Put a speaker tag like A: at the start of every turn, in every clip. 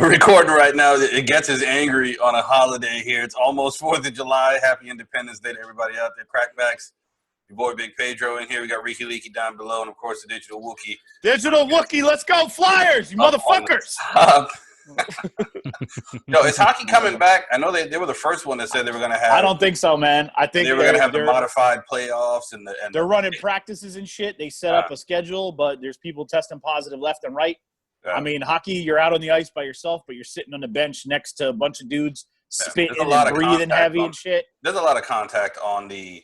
A: we're recording right now. It gets us angry on a holiday here. It's almost 4th of July. Happy Independence Day to everybody out there. Crackbacks. Your boy Big Pedro in here. We got Ricky Leaky down below, and of course the Digital Wookie.
B: Digital Wookie, let's go Flyers, you motherfuckers!
A: Yo, is hockey coming back? I know they were the first one that said they were going to have.
B: I don't think so, man. I think
A: they were going to have the modified playoffs and
B: they're running practices and shit. They set up a schedule, but there's people testing positive left and right. Yeah. I mean, hockey, you're out on the ice by yourself, but you're sitting on the bench next to a bunch of dudes spitting and breathing heavy and shit.
A: There's a lot of contact on the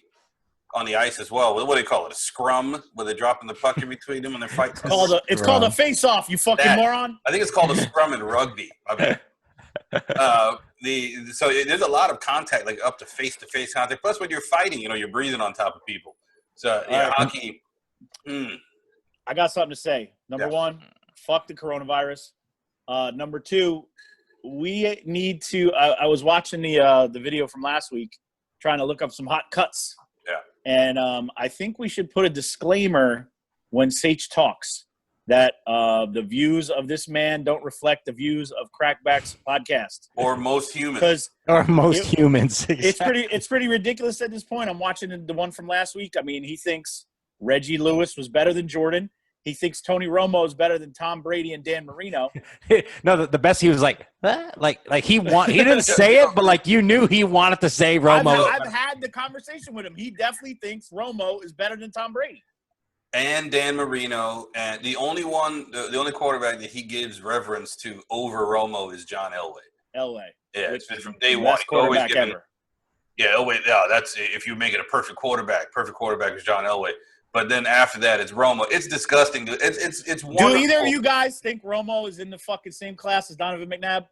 A: ice as well. What do they call it? A scrum, where they're dropping the puck in between them and they're fighting.
B: It's called a face-off, you fucking moron.
A: I think it's called a scrum in rugby. I mean, so there's a lot of contact, like up to face-to-face contact. Plus, when you're fighting, you're breathing on top of people. So, yeah, hockey.
B: I got something to say. Number one, fuck the coronavirus. Number two, we need to I was watching the video from last week, trying to look up some hot cuts.
A: Yeah.
B: And I think we should put a disclaimer when Saich talks that the views of this man don't reflect the views of Crackback's podcast.
A: Or most humans.
C: Humans.
B: Exactly. It's pretty ridiculous at this point. I'm watching the one from last week. I mean, he thinks Reggie Lewis was better than Jordan. He thinks Tony Romo is better than Tom Brady and Dan Marino.
C: No, the best, he was like he didn't say it, but like you knew he wanted to say Romo.
B: I've had the conversation with him. He definitely thinks Romo is better than Tom Brady.
A: And Dan Marino, and the only quarterback that he gives reverence to over Romo is John Elway. Yeah, it's been from day one.
B: Quarterback ever.
A: Yeah, Elway. Yeah, that's if you make it a perfect quarterback. Perfect quarterback is John Elway. But then after that, it's Romo. It's disgusting. It's wonderful.
B: Do either of you guys think Romo is in the fucking same class as Donovan McNabb?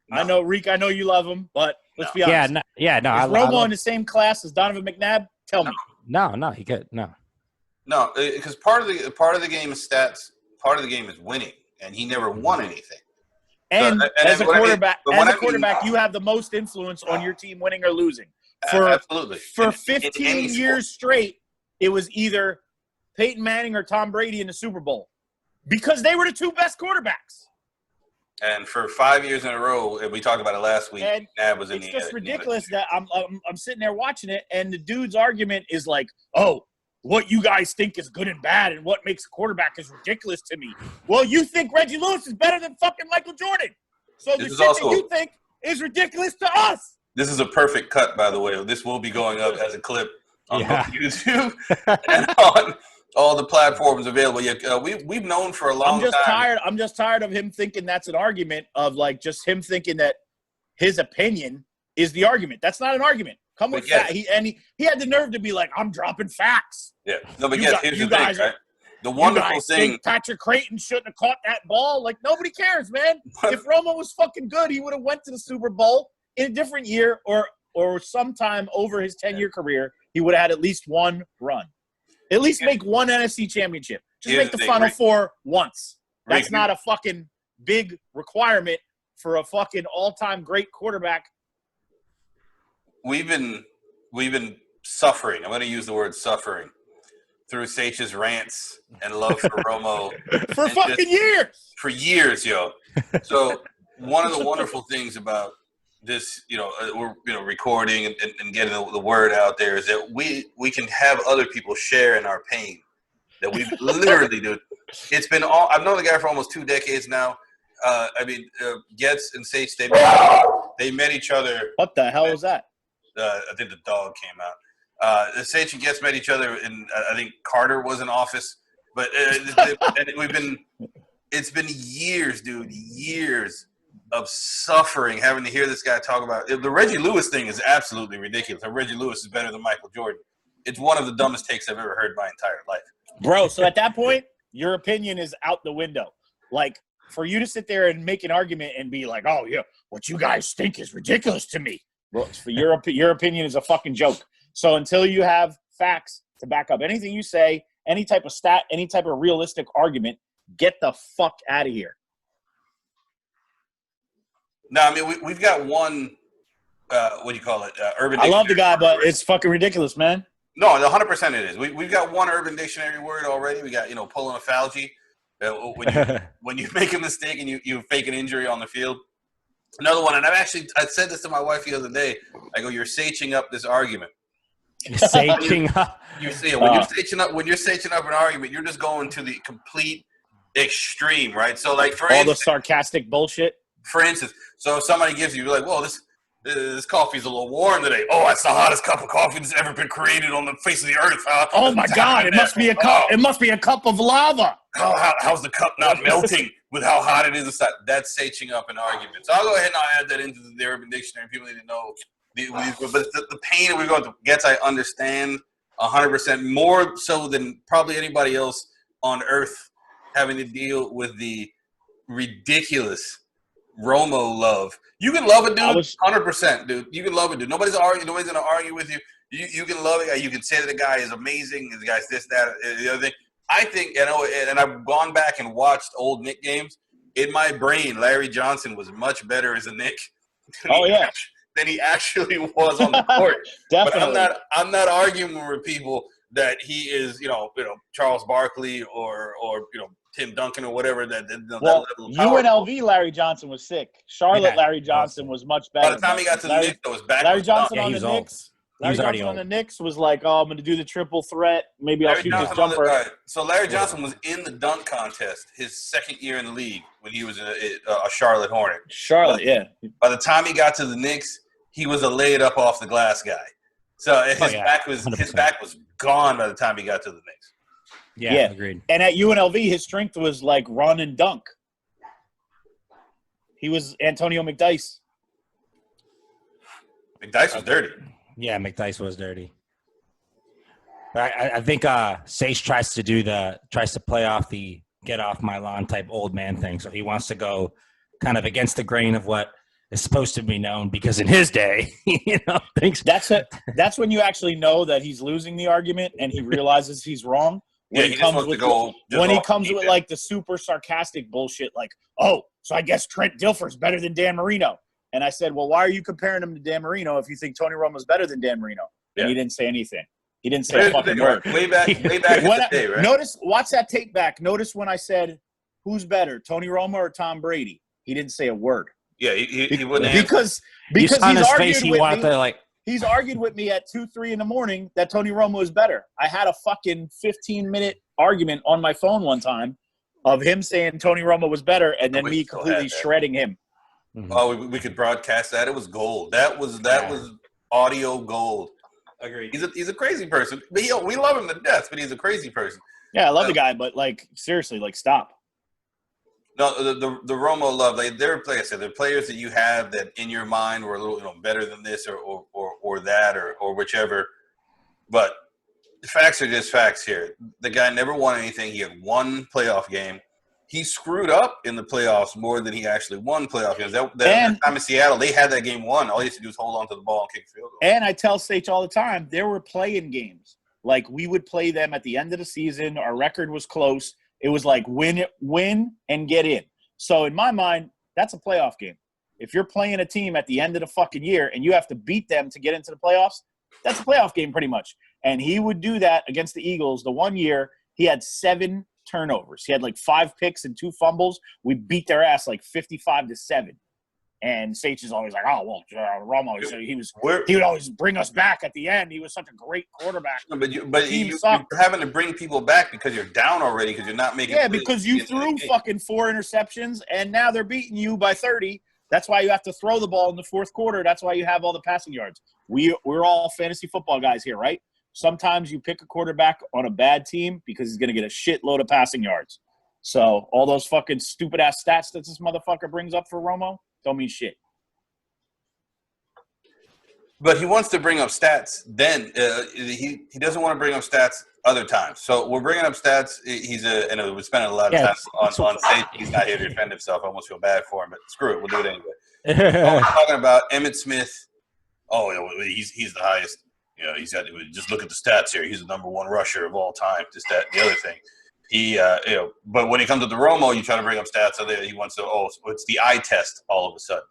B: No. I know, Reek, I know you love him, but let's be honest.
C: No.
B: Is Romo in the same class as Donovan McNabb? Tell me.
C: No, he could. No,
A: because part of the game is stats. Part of the game is winning, and he never won anything.
B: And as a quarterback, you have the most influence on your team winning or losing.
A: Absolutely.
B: For 15 years straight, it was either Peyton Manning or Tom Brady in the Super Bowl because they were the two best quarterbacks.
A: And for 5 years in a row, and we talked about it last week, Nab was in
B: it's just ridiculous that I'm sitting there watching it, and the dude's argument is like, oh, what you guys think is good and bad and what makes a quarterback is ridiculous to me. Well, you think Reggie Lewis is better than fucking Michael Jordan. So the shit that you think is ridiculous to us.
A: This is a perfect cut, by the way. This will be going up as a clip on YouTube and on all the platforms available. Yeah, we've known for a long time.
B: I'm just tired of him thinking that's an argument of like just him thinking that his opinion is the argument. That's not an argument. Come with facts. He had the nerve to be like, I'm dropping facts.
A: Yeah. No, but here's the thing, right? The wonderful thing.
B: Patrick Creighton shouldn't have caught that ball. Like, nobody cares, man. If Romo was fucking good, he would have went to the Super Bowl in a different year or sometime over his 10-year career. He would have had at least one run. At least make one NFC championship. Just make the Final Four once. That's not a fucking big requirement for a fucking all-time great quarterback.
A: We've been suffering. I'm going to use the word suffering through Saich's rants and love for Romo
B: for fucking years.
A: For years, yo. So one of the wonderful things about this, we're recording and getting the word out there is that we can have other people share in our pain that we literally do. It's been I've known the guy for almost 2 decades now. Getz and Saich, they met each other.
B: What the hell was that?
A: I think the dog came out. Saich and Getz met each other, and I think Carter was in office. But it's been years, dude, years of suffering having to hear this guy talk about it. The Reggie Lewis thing is absolutely ridiculous. Reggie Lewis is better than Michael Jordan. It's one of the dumbest takes I've ever heard in my entire life.
B: Bro, so at that point, your opinion is out the window. Like, for you to sit there and make an argument and be like, oh, yeah, what you guys think is ridiculous to me. Well, your opinion is a fucking joke. So until you have facts to back up anything you say, any type of stat, any type of realistic argument, get the fuck out of here.
A: No, I mean, we've got one, what do you call it, Urban Dictionary.
B: I love the guy, but it's fucking ridiculous, man.
A: No, 100% it is. We've got one Urban Dictionary word already. We got, pulling a Falgi. When you make a mistake and you fake an injury on the field. Another one, and I said this to my wife the other day. I go, you're saching up this argument.
C: Saging up.
A: You see, when you're saching up an argument, you're just going to the complete extreme, right? So, like for
B: all
A: instance,
B: the sarcastic bullshit.
A: For instance, so if somebody gives you, you're like, well, this coffee's a little warm today. Oh, it's the hottest cup of coffee that's ever been created on the face of the earth.
B: Oh my God! It must be a cup. It must be a cup of lava.
A: How's the cup not melting with how hot it is inside? That's saching up an argument. So I'll go ahead and I'll add that into the Urban Dictionary. People need to know. But the pain that we're going to get, I understand 100% more so than probably anybody else on earth having to deal with the ridiculous Romo love. You can love it, dude. 100%, dude. You can love it, dude. Nobody's going to argue with you. You can love it. You can say that the guy is amazing. The guy's this, that, the other thing. I think, and I've gone back and watched old Knick games. In my brain, Larry Johnson was much better as a Knick. Than he actually was on the court.
B: Definitely.
A: But I'm not arguing with people that he is, Charles Barkley or Tim Duncan or whatever. That level of power.
B: UNLV Larry Johnson was sick. Charlotte Larry Johnson was much better.
A: By the time he got to the Knicks, his back
B: Larry
A: was
B: Johnson
A: done.
B: on the Knicks. Larry Johnson on the
C: old.
B: Knicks was like, oh, I'm going to do the triple threat. Maybe I'll shoot this jumper.
A: So Larry Johnson was in the dunk contest his second year in the league when he was a Charlotte Hornet. By the time he got to the Knicks, he was a laid up off the glass guy. So his back was gone by the time he got to the Knicks.
C: Yeah, agreed.
B: And at UNLV, his strength was like run and dunk. He was Antonio McDyess.
A: McDyess was dirty.
C: Yeah, McDyess was dirty. But I think Saich tries to play off the get off my lawn type old man thing. So he wants to go kind of against the grain of what is supposed to be known, because in his day, things.
B: That's when you actually know that he's losing the argument and he realizes he's wrong. When he comes with like the super sarcastic bullshit, like, oh, so I guess Trent Dilfer's better than Dan Marino. And I said, well, why are you comparing him to Dan Marino if you think Tony Romo's better than Dan Marino? And he didn't say anything. He didn't say a fucking word.
A: Way back in the day, right?
B: Watch that tape back. Notice when I said, who's better, Tony Romo or Tom Brady? He didn't say a word.
A: Yeah, he wouldn't
B: because
C: he's argued with me.
B: He's argued with me at 2-3 in the morning that Tony Romo is better. I had a fucking 15-minute argument on my phone one time of him saying Tony Romo was better, and then me completely shredding him.
A: Mm-hmm. Oh, we could broadcast that. It was gold. That was audio gold.
C: Agreed.
A: He's a crazy person. We love him to death, but he's a crazy person.
B: Yeah, I love the guy, but seriously, stop.
A: No, the Romo love, like I said, they're players that you have that in your mind were a little better than this or that or whichever. But the facts are just facts here. The guy never won anything. He had one playoff game. He screwed up in the playoffs more than he actually won playoff games. That time in Seattle, they had that game won. All he used to do is hold on to the ball and kick field goal.
B: And I tell Saich all the time, there were play-in games. Like, we would play them at the end of the season. Our record was close. It was like win and get in. So in my mind, that's a playoff game. If you're playing a team at the end of the fucking year and you have to beat them to get into the playoffs, that's a playoff game pretty much. And he would do that against the Eagles. The one year, he had 7 turnovers. He had 5 picks and 2 fumbles. We beat their ass 55-7. And Saich is always like, oh, well, Romo, he would always bring us back at the end. He was such a great quarterback.
A: No, but you're having to bring people back because you're down already because you're not making.
B: Yeah, because you threw fucking 4 interceptions, and now they're beating you by 30. That's why you have to throw the ball in the fourth quarter. That's why you have all the passing yards. We're all fantasy football guys here, right? Sometimes you pick a quarterback on a bad team because he's going to get a shitload of passing yards. So all those fucking stupid-ass stats that this motherfucker brings up for Romo don't mean shit.
A: But he wants to bring up stats then. He doesn't want to bring up stats other times. So we're bringing up stats. And we're spending a lot of time on Saich. He's not here to defend himself. I almost feel bad for him, but screw it. We'll do it anyway. We're talking about Emmitt Smith. Oh, he's the highest. He's got. Just look at the stats here. He's the number 1 rusher of all time. This, that, the other thing. But when it comes to the Romo, you try to bring up stats. So he wants to. Oh, it's the eye test all of a sudden.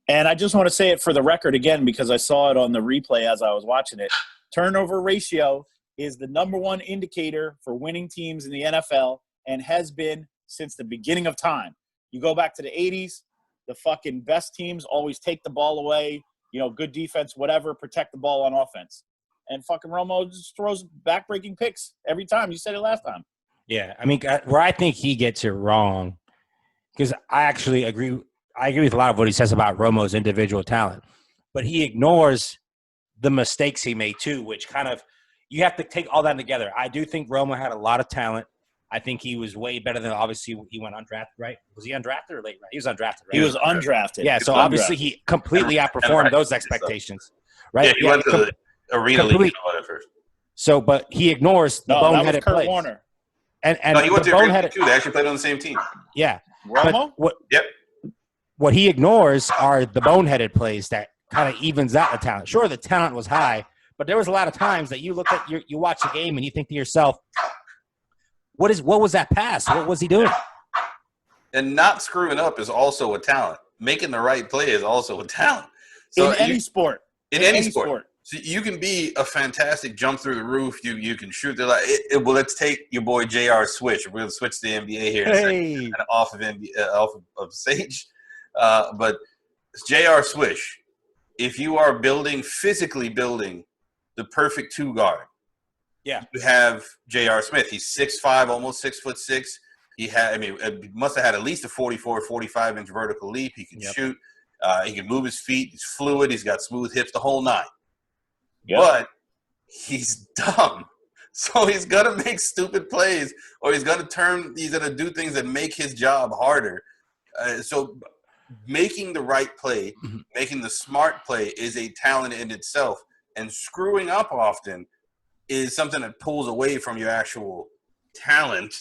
B: And I just want to say it for the record again because I saw it on the replay as I was watching it. Turnover ratio is the number 1 indicator for winning teams in the NFL. and has been since the beginning of time. You go back to the 80s, the fucking best teams always take the ball away, good defense, whatever, protect the ball on offense. And fucking Romo just throws back-breaking picks every time. You said it last time.
C: Yeah, I mean, where I think he gets it wrong, because I actually agree. I agree with a lot of what he says about Romo's individual talent, but he ignores the mistakes he made too, which kind of you have to take all that together. I do think Romo had a lot of talent. I think he was way better than obviously he went undrafted, right? Was he undrafted or late? Right? He was undrafted, right?
B: He was undrafted.
C: Yeah, so obviously he completely outperformed those expectations, right?
A: Yeah, he went to the Arena League at first.
C: So, but he ignores the boneheaded plays.
B: Warner.
C: And
A: no, he went to Arena League too. They actually played on the same team.
C: Yeah.
B: Romo?
C: What he ignores are the boneheaded plays that kind of evens out the talent. Sure, the talent was high, but there was a lot of times that you look at you watch the game and you think to yourself, what was that pass? What was he doing?
A: And not screwing up is also a talent. Making the right play is also a talent. So
B: in any sport.
A: In any sport. So you can be a fantastic jump through the roof. You can shoot the light. Well, let's take your boy J.R. Swish. We're going to switch to the NBA here in a second, and off of Saich. But J.R. Swish, if you are physically building the perfect two guard,
C: you
A: have J.R. Smith. He's 6'5", almost 6'6". He must have had at least a 44, 45-inch vertical leap. He can shoot. He can move his feet. He's fluid. He's got smooth hips, the whole nine. Yep. But he's dumb. So he's going to make stupid plays, or he's going to do things that make his job harder. So making the right play, making the smart play is a talent in itself. And screwing up often is something that pulls away from your actual talent.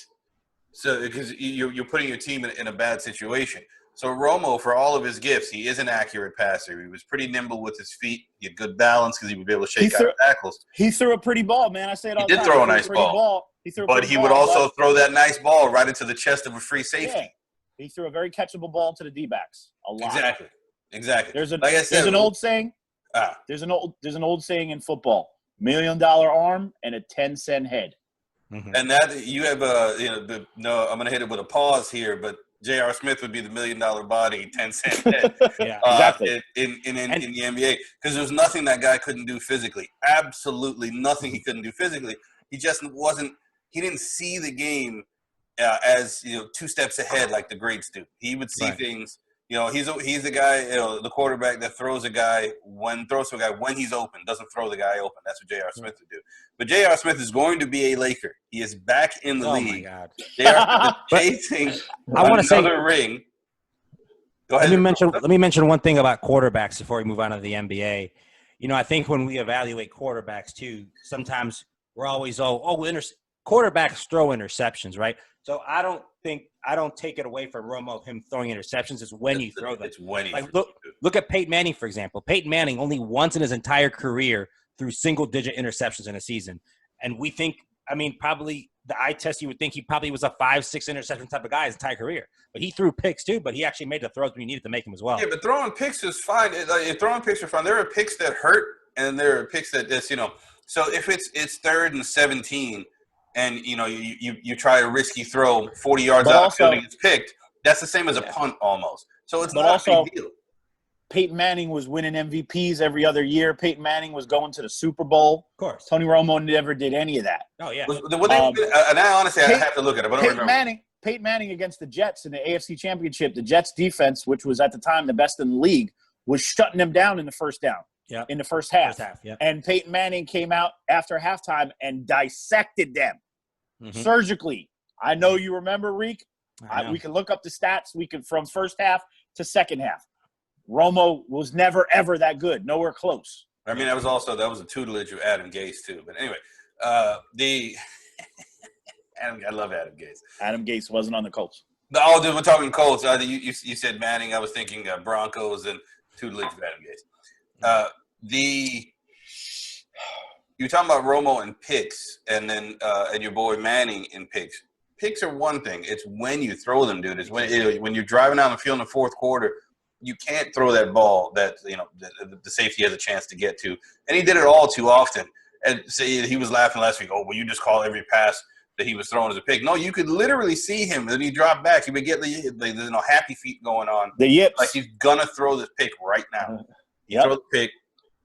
A: So because you're putting your team in a bad situation. So Romo, for all of his gifts, he is an accurate passer. He was pretty nimble with his feet. He had good balance because he would be able to shake out tackles.
B: He threw a pretty ball, man. I say it all the time.
A: He did throw a nice ball. But he would also throw that nice ball right into the chest of a free safety.
B: Yeah. He threw a very catchable ball to the D-backs. A lot.
A: Exactly.
B: There's an old saying. There's an old saying in football: $1 million arm and a 10-cent head.
A: Mm-hmm. And that you have I'm going to hit it with a pause here, but J.R. Smith would be the $1 million body, 10-cent head.
B: Exactly.
A: In the NBA, because there's nothing that guy couldn't do physically. Absolutely nothing he couldn't do physically. He just wasn't. He didn't see the game as 2 steps ahead like the greats do. He would see things. He's the guy, the quarterback that throws to a guy when he's open, doesn't throw the guy open. That's what J.R. Smith would do. But J.R. Smith is going to be a Laker. He is back in the league.
C: Oh, my God.
A: J.R. Smith is chasing another ring. Go ahead.
C: Let me mention one thing about quarterbacks before we move on to the NBA. I think when we evaluate quarterbacks, too, sometimes we're always, quarterbacks throw interceptions, right? So I don't take it away from Romo, him throwing interceptions. It's when you throw them.
A: It's when he
C: look at Peyton Manning, for example. Peyton Manning only once in his entire career threw single-digit interceptions in a season. And we think, probably the eye test, you would think he probably was a 5-6 interception type of guy his entire career. But he threw picks, too, but he actually made the throws when he needed to make them as well.
A: Yeah, but throwing picks is fine. Throwing picks are fine. There are picks that hurt, and there are picks that just, So if it's 3rd and 17 – and you try a risky throw 40 yards out of the field and gets picked, that's the same as a punt almost. So it's not a big deal.
B: Peyton Manning was winning MVPs every other year. Peyton Manning was going to the Super Bowl.
C: Of course.
B: Tony Romo never did any of that.
C: Oh, yeah.
A: Now, honestly, I have to look at it. But I don't remember.
B: Peyton Manning against the Jets in the AFC Championship, the Jets defense, which was at the time the best in the league, was shutting them down in the first down.
C: Yeah.
B: In the first half.
C: Yeah.
B: And Peyton Manning came out after halftime and dissected them surgically. I know you remember, Reek. We can look up the stats. We can from first half to second half. Romo was never, ever that good. Nowhere close.
A: That was a tutelage of Adam Gase, too. But anyway, I love Adam Gase.
B: Adam Gase wasn't on the Colts.
A: Oh, dude, we're talking Colts. You said Manning. I was thinking Broncos and tutelage of Adam Gase. You're talking about Romo and picks, and then and your boy Manning in picks. Picks are one thing. It's when you throw them, dude. It's when you're driving down the field in the fourth quarter, you can't throw that ball that the safety has a chance to get to. And he did it all too often. And say he was laughing last week. Oh, well, you just call every pass that he was throwing as a pick. No, you could literally see him. And he dropped back. He would get the happy feet going on.
B: The yips.
A: Like he's going to throw this pick right now.
B: Yep.
A: Throw the pick,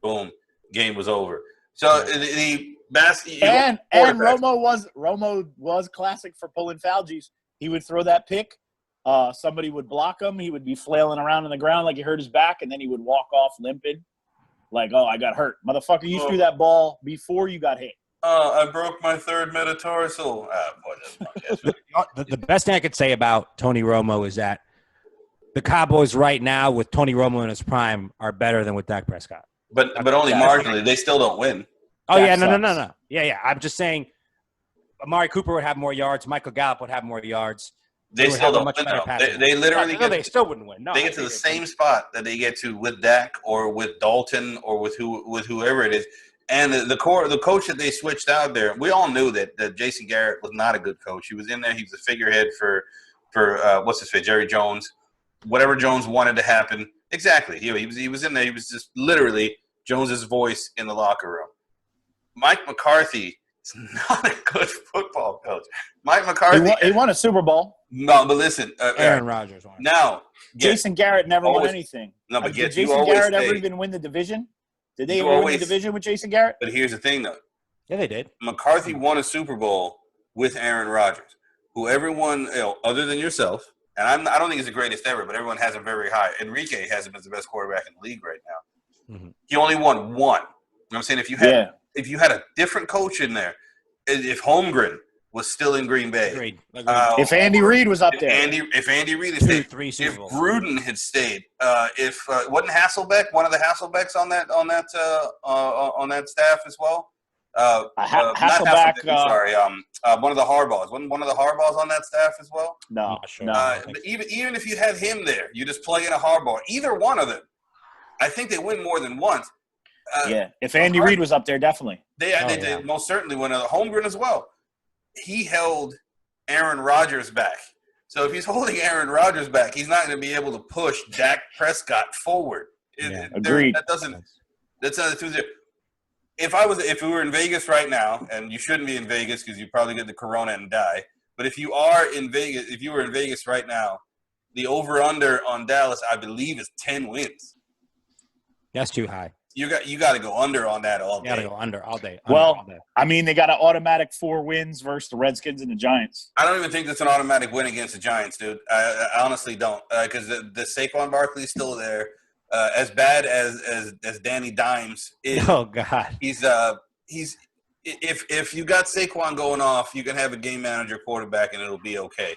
A: boom, game was over. So and
B: Romo was classic for pulling Falgies. He would throw that pick. Somebody would block him. He would be flailing around on the ground like he hurt his back, and then he would walk off limping. Like, oh, I got hurt. Motherfucker, you threw that ball before you got hit.
A: I broke my third metatarsal.
C: The best thing I could say about Tony Romo is that the Cowboys right now with Tony Romo in his prime are better than with Dak Prescott.
A: But only marginally. They still don't win.
C: Oh, yeah, no. Yeah. I'm just saying Amari Cooper would have more yards. Michael Gallup would have more yards.
A: They still don't win, though. They literally
C: they still wouldn't win. No,
A: they get to the same spot that they get to with Dak or with Dalton or with whoever it is. And the coach that they switched out there, we all knew that Jason Garrett was not a good coach. He was in there. He was a figurehead for what's his face, Jerry Jones. Whatever Jones wanted to happen, exactly. He was in there. He was just literally Jones's voice in the locker room. Mike McCarthy is not a good football coach. Mike McCarthy.
B: He won a Super Bowl.
A: No, but listen.
C: Aaron Rodgers won.
A: Now,
B: Jason Garrett never won anything.
A: No, but
B: did Jason Garrett ever even win the division? Did they ever win the division with Jason Garrett?
A: But here's the thing, though.
C: Yeah, they did.
A: McCarthy won a Super Bowl with Aaron Rodgers, who everyone, other than yourself, and I don't think he's the greatest ever, but everyone has him very high. Enrique has him as the best quarterback in the league right now. Mm-hmm. He only won one. You know what I'm saying? If you had a different coach in there, if Holmgren was still in Green Bay,
C: Agreed.
B: If Andy Reid was up there,
A: if Andy Reid had stayed, if Gruden had stayed, if wasn't Hasselbeck one of the Hasselbecks on that staff as well?
B: Hasselbeck.
A: One of the Harbaughs. Wasn't one of the Harbaughs on that staff as well?
B: No,
C: sure.
A: But even if you had him there, you just plug in a Harbaugh. Either one of them, I think they win more than once.
B: If Andy Reid was up there, definitely.
A: They most certainly win. Holmgren as well. He held Aaron Rodgers back. So if he's holding Aaron Rodgers back, he's not going to be able to push Dak Prescott forward.
B: Agreed.
A: That's not the two. If we were in Vegas right now, and you shouldn't be in Vegas because you probably get the corona and die. But if you were in Vegas right now, the over/under on Dallas, I believe, is 10 wins.
C: That's too high.
A: You got to go under on that all day.
C: You got to go under all day.
B: I mean, they got an automatic 4 wins versus the Redskins and the Giants.
A: I don't even think that's an automatic win against the Giants, dude. I honestly don't, because the Saquon Barkley is still there. As bad as Danny Dimes is.
C: Oh God.
A: He's if you got Saquon going off, you can have a game manager quarterback and it'll be okay.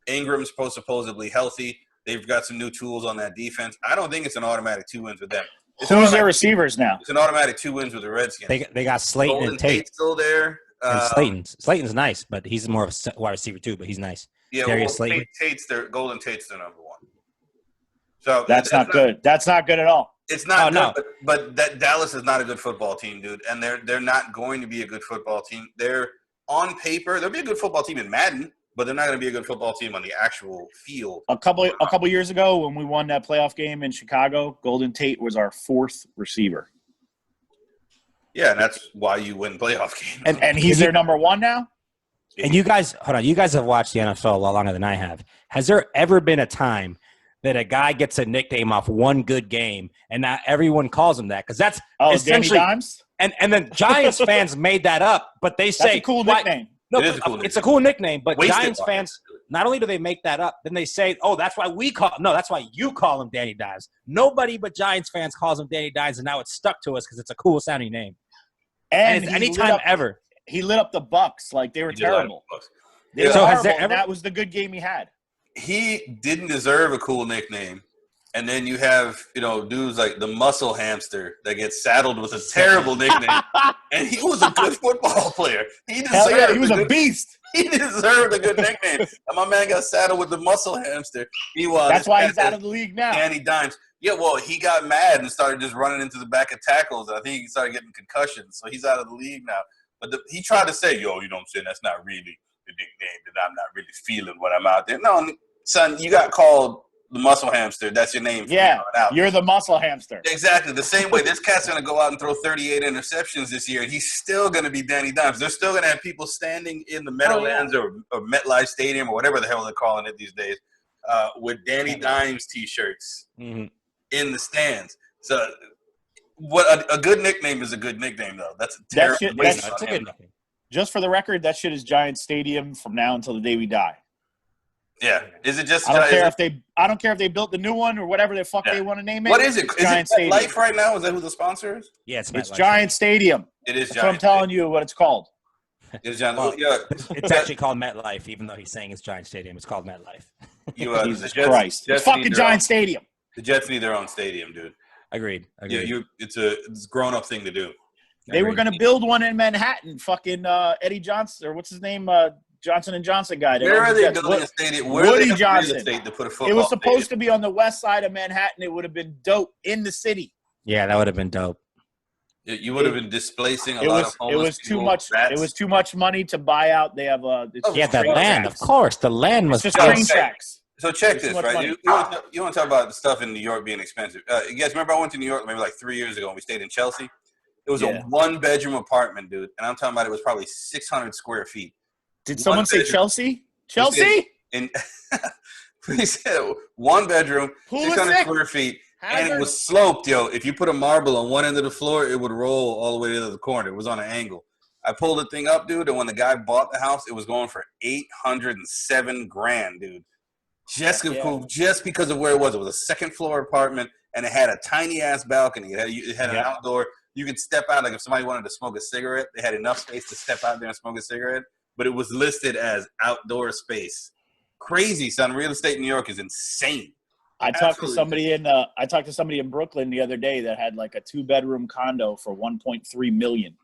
A: Ingram's supposedly healthy. They've got some new tools on that defense. I don't think it's an automatic 2 wins with them.
B: Who's their receivers now?
A: It's an automatic 2 wins with the Redskins.
C: They got Slayton
A: Golden
C: and Tate
A: still there.
C: Slayton's nice, but he's more of a wide receiver too. But he's nice.
A: Yeah,
C: Slayton.
A: Golden Tate's their number one. So
B: that's not good. That's not good at all.
A: It's not good, but that Dallas is not a good football team, dude, and they're not going to be a good football team. They're on paper, they'll be a good football team in Madden, but they're not going to be a good football team on the actual field.
B: A couple years ago, when we won that playoff game in Chicago, Golden Tate was our 4th receiver.
A: Yeah, and that's why you win playoff games.
B: And he's their number 1 now.
C: And you guys, hold on, you guys have watched the NFL a lot longer than I have. Has there ever been a time that a guy gets a nickname off one good game and not everyone calls him that? Because that's essentially
B: Danny Dimes?
C: And then Giants fans made that up, but they say
B: that's a cool nickname.
C: No, it's a cool nickname, but Giants fans, not only do they make that up, then they say, oh, that's why that's why you call him Danny Dimes. Nobody but Giants fans calls him Danny Dimes, and now it's stuck to us because it's a cool sounding name. And anytime ever.
B: He lit up the Bucks like they were terrible. They were horrible, and that was the good game he had.
A: He didn't deserve a cool nickname. And then you have, dudes like the Muscle Hamster that gets saddled with a terrible nickname. And he was a good football player. He was
B: a beast.
A: He deserved a good nickname. And my man got saddled with the Muscle Hamster.
B: That's why he's out of the league now.
A: Danny Dimes. Yeah, well, he got mad and started just running into the back of tackles. And I think he started getting concussions. So he's out of the league now. But he tried to say, you know what I'm saying? That's not really the nickname that I'm not really feeling when I'm out there. No, son, you got called the muscle hamster. That's your name.
B: Yeah,
A: out.
B: You're the muscle hamster.
A: Exactly. The same way this cat's going to go out and throw 38 interceptions this year, and he's still going to be Danny Dimes. They're still going to have people standing in the Meadowlands or MetLife Stadium or whatever the hell they're calling it these days with Danny Dimes T-shirts in the stands. So what a good nickname is a good nickname, though. That's a terrible
B: that's
C: a good nickname.
B: Just for the record, that shit is Giant Stadium from now until the day we die.
A: Yeah. Is it just?
B: I don't care if they built the new one or whatever the fuck they want to name it.
A: What is it? Is
B: Giant
A: it
B: Stadium.
A: Life right now? Is that who the sponsor is?
C: Yeah, it's
B: Giant Stadium.
A: It is.
B: That's what I'm telling you. What it's called.
A: It's Giant.
C: Well, it's actually called MetLife, even though he's saying it's Giant Stadium. It's called MetLife.
B: Jesus Christ! It's fucking Giant Stadium.
A: The Jets need their own stadium, dude.
C: Agreed.
A: Yeah, it's a grown up thing to do.
B: They were going to build one in Manhattan. Fucking Eddie Johnson, or what's his name? Johnson & Johnson guy.
A: Where are they building a stadium? Where
B: Woody
A: are they
B: Johnson.
A: to put a football
B: It was supposed
A: stadium?
B: to be on the west side of Manhattan. It would have been dope in the city.
C: Yeah, that would have been dope.
A: You would have been displacing a lot of homeless
B: It was too
A: people,
B: much.
A: rats.
B: It was too much money to buy out. They have
C: Yeah, the land, of course. The land was
B: just train
A: Okay.
B: tracks.
A: So check
B: There's
A: this,
B: too much
A: right?
B: money.
A: You want to talk about the stuff in New York being expensive. You guys remember I went to New York maybe like 3 years ago and we stayed in Chelsea? It was a 1-bedroom apartment, dude. And I'm talking about it was probably 600 square feet.
B: Did someone say Chelsea? Chelsea?
A: And he said 1 bedroom,
B: Who was
A: 600
B: sick?
A: square feet. And it
B: Hazard?
A: was sloped, yo. If you put a marble on one end of the floor, it would roll all the way to the other corner. It was on an angle. I pulled the thing up, dude, and when the guy bought the house, it was going for $807,000, dude. Just because of where it was. It was a second floor apartment, and it had a tiny ass balcony. It had an outdoor. You could step out, like if somebody wanted to smoke a cigarette, they had enough space to step out there and smoke a cigarette. But it was listed as outdoor space. Crazy, son. Real estate in New York is insane.
B: I talked to somebody in Brooklyn the other day that had like a 2-bedroom condo for $1.3 million.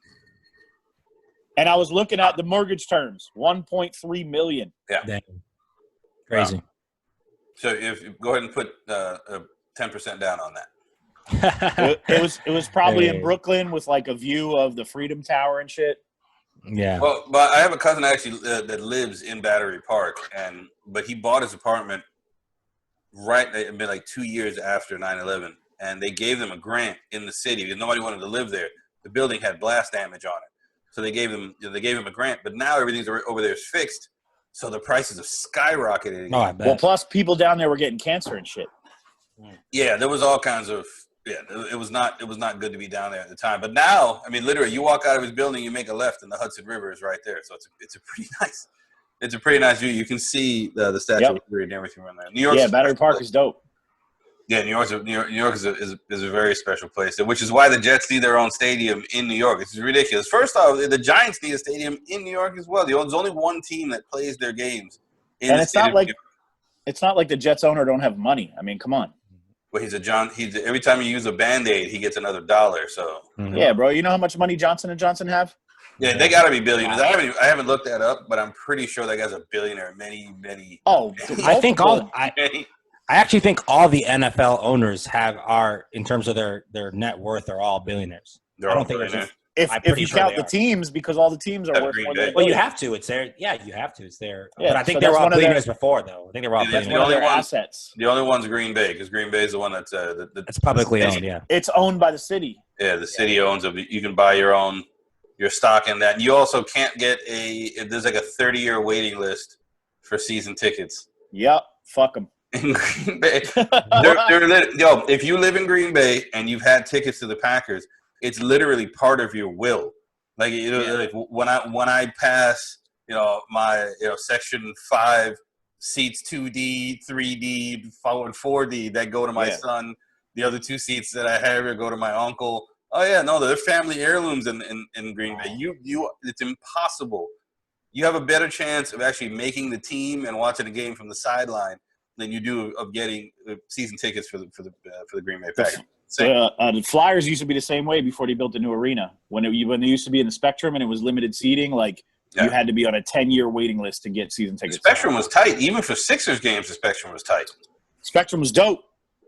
B: And I was looking at the mortgage terms, $1.3 million.
A: Yeah.
C: Damn. Crazy.
A: Wow. So go ahead and put 10% down on that.
B: It was probably in Brooklyn with like a view of the Freedom Tower and shit.
C: Yeah.
A: Well, but I have a cousin actually that lives in Battery Park, but he bought his apartment it been like 2 years after 9/11, and they gave them a grant in the city because nobody wanted to live there. The building had blast damage on it, so they gave him a grant. But now everything's over there is fixed, so the prices have skyrocketed again.
C: Oh, I bet.
B: Well, plus people down there were getting cancer and shit.
A: Yeah, there was all kinds of it was not good to be down there at the time. But now, I mean, literally, you walk out of his building, you make a left, and the Hudson River is right there. So it's a pretty nice view. You can see the Statue of Liberty and everything around there. New York,
B: Battery Park is dope.
A: Yeah, New York is a very special place, which is why the Jets need their own stadium in New York. It's ridiculous. First off, the Giants need a stadium in New York as well. There's only one team that plays their games in
B: and
A: the
B: it's not like
A: New York.
B: it's not like the Jets owner don't have money. I mean, come on.
A: Well, every time you use a Band-Aid, he gets another $1. So
B: yeah, bro. You know how much money Johnson & Johnson have?
A: yeah, they got to be billionaires. I haven't looked that up, but I'm pretty sure that guy's a billionaire. Many.
B: Oh,
C: I think I actually think all the NFL owners are in terms of their net worth are all billionaires.
A: They're all billionaires.
B: If you count the teams, because all the teams are worth more than.
C: Well, you have to. It's there. Yeah, you have to. It's there.
B: Yeah,
C: but I think they were all billionaires before, though. I think they were all
B: billionaires.
C: billionaires.
B: One of their assets.
A: The only one's Green Bay, because Green Bay is the one that's
C: publicly owned. Yeah,
B: it's owned by the city.
A: Yeah, the city owns it. You can buy your stock in that. And you also can't get there's like a 30-year waiting list for season tickets.
B: Yep, fuck them.
A: In Green Bay, if you live in Green Bay and you've had tickets to the Packers, it's literally part of your will. Like like when I pass, my section 5 seats 2D, 3D, following 4D that go to my son. The other 2 seats that I have go to my uncle. Oh yeah, no, they're family heirlooms in Green Bay. It's impossible. You have a better chance of actually making the team and watching the game from the sideline than you do of getting season tickets for the Green Bay Packers.
B: The Flyers used to be the same way before they built the new arena. When they used to be in the Spectrum and it was limited seating, you had to be on a 10-year waiting list to get season tickets.
A: The Spectrum was tight. Even for Sixers games, the Spectrum was tight.
B: Spectrum was dope.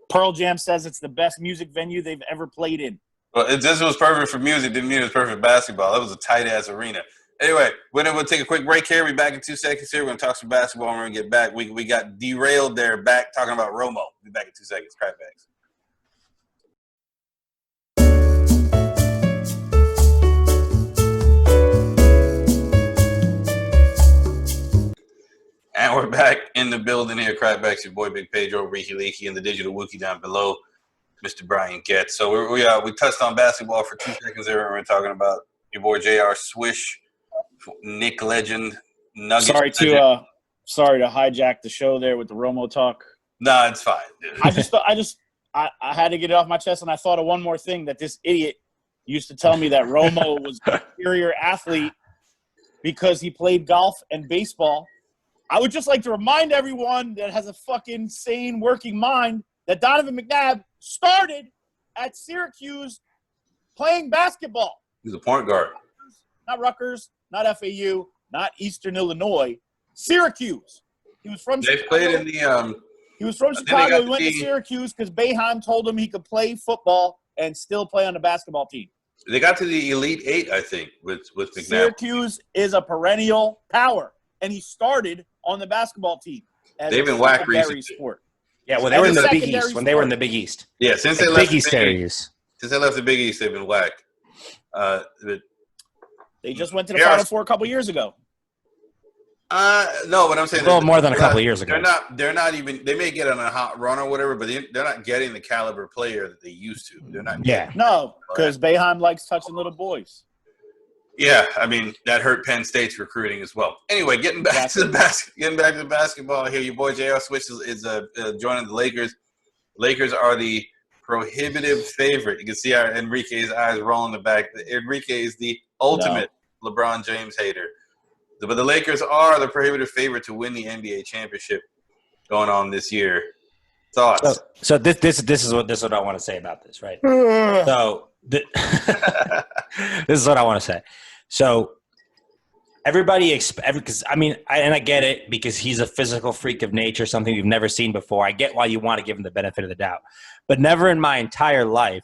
B: Pearl Jam says it's the best music venue they've ever played in.
A: Well, this was perfect for music. Didn't mean it was perfect for basketball. That was a tight-ass arena. Anyway, we'll take a quick break here. We'll be back in 2 seconds here. We're going to talk some basketball when we get back. We got derailed there back talking about Romo. We'll be back in 2 seconds. Crackbacks. And we're back in the building here. Crackbacks, your boy Big Pedro, Ricky Leakey, and the digital Wookie down below, Mr. Brian Getz. So we touched on basketball for 2 seconds there. We were talking about your boy J.R. Swish, Nick Legend, Nuggets.
B: Sorry to hijack the show there with the Romo talk.
A: No, it's fine.
B: I had to get it off my chest, and I thought of one more thing that this idiot used to tell me that Romo was an inferior athlete because he played golf and baseball. I would just like to remind everyone that has a fucking sane working mind that Donovan McNabb started at Syracuse playing basketball.
A: He's a point guard.
B: Not Rutgers, not FAU, not Eastern Illinois. Syracuse. He was from
A: They
B: Chicago.
A: played in the
B: He was from Chicago. He went to Syracuse because Boeheim told him he could play football and still play on the basketball team.
A: They got to the Elite Eight, I think, with McNabb.
B: Syracuse is a perennial power, and he started on the basketball team.
A: They've been whacked recently.
B: Sport.
C: Yeah, well, they were in the Big East. When they were in the Big East.
A: Yeah, since they left the Big East, they've been whacked.
B: They just went to the Final Four a couple years ago.
A: No, what I'm saying,
C: a little more than a couple of years ago.
A: They're not even. They may get on a hot run or whatever, but they're not getting the caliber player that they used to. They're not.
B: No, because Boeheim likes touching little boys.
A: Yeah, I mean that hurt Penn State's recruiting as well. Anyway, getting back to the basketball here. Your boy J.R. Swish is joining the Lakers. Lakers are the prohibitive favorite. You can see our Enrique's eyes rolling the back. Enrique is the ultimate LeBron James hater. But the Lakers are the prohibitive favorite to win the NBA championship going on this year. Thoughts?
C: So this is what I want to say about this, right? So this is what I want to say. So everybody because I get it because he's a physical freak of nature, something we've never seen before. I get why you want to give him the benefit of the doubt, but never in my entire life,